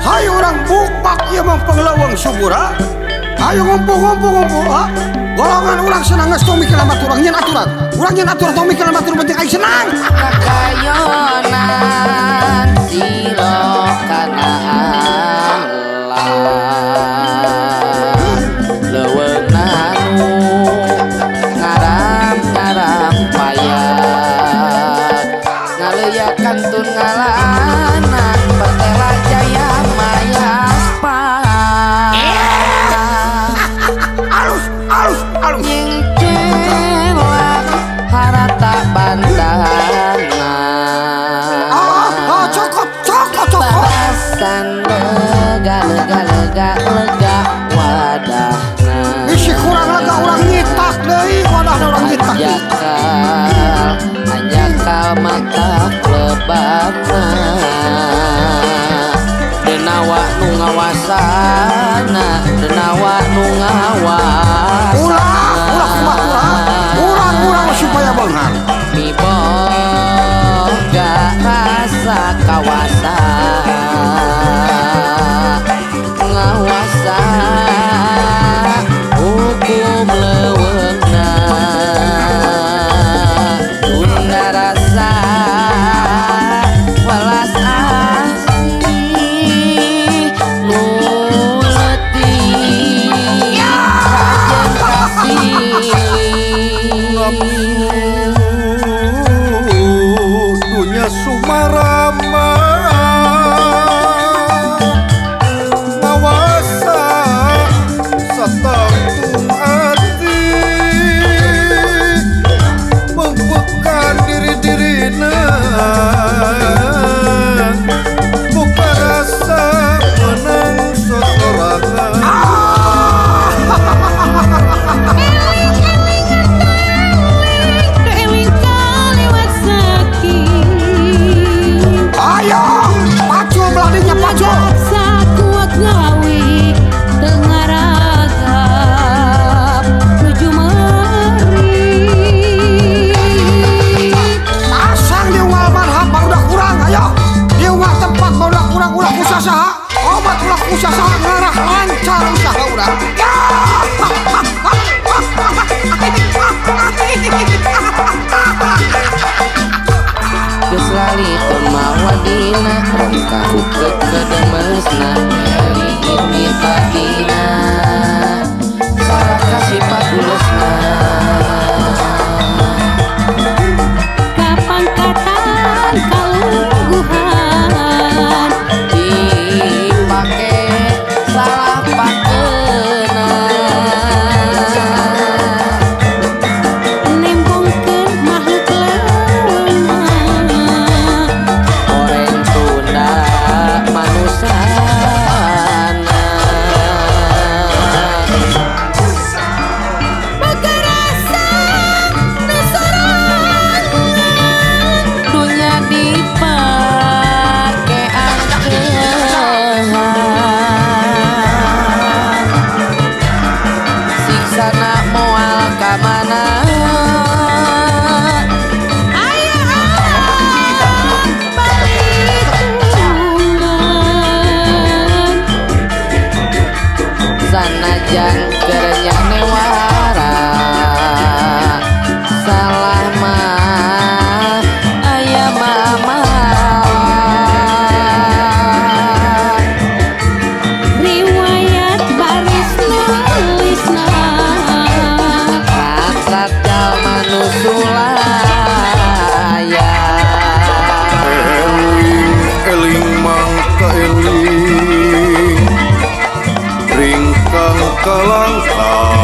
Hai orang bukmak ieu mah pengelawang subura. Ayo ngumpul ha. Golongan urang senang geus tong mikir amat urang nyeun aturan. Urang nyeun aturan tong mikir amat urang penting aing senang. Kakayonan siro kana Allah. Leweunanu ngaram-ngaram payah. Ngaleuyakan tun ngalanan pertela jaya mayaspa. Alus. Nyingcelak harata bandana. Cokot. Balasan lega wadahna. Bisi kurang lega urang nyitak deui wadahna urang nyitak. Anjakal mata lebana. Denawa nu ngawasana, denawa nu ngawasana. Urang supaya beunghar. Miboga rasa kawasa ngawasa hukum leweungna. Tunda rasa welas asih nu leutik kajen kapilih. Dunya sumarama ngawasa satangtung hati membukaan diri-dirina buka rasa menang sosorangan. Ayo, pacu beladinya pacu. Sakuat ngawi tengah ragap nuju meri. Pasang di unggal marhab barudak kurang, ayo. Di unggal tempat barudak kurang ulah usaha. Obat ulah usaha ngarah lancar usaha urang. Geus lalitun mawadina rong kahukeut kedemesna nyeri ini tadina sareng kasifat uleusna. Kapangkatan kalungguhan Dipake salah pakeuna nembongkeun makhluk leungeunna. Oreng tunda manusana jangkernya newara salah mah aya mama riwayat baris nulisna rat jalma nu sulaya Eling eling mangka eling ringkang kalangkang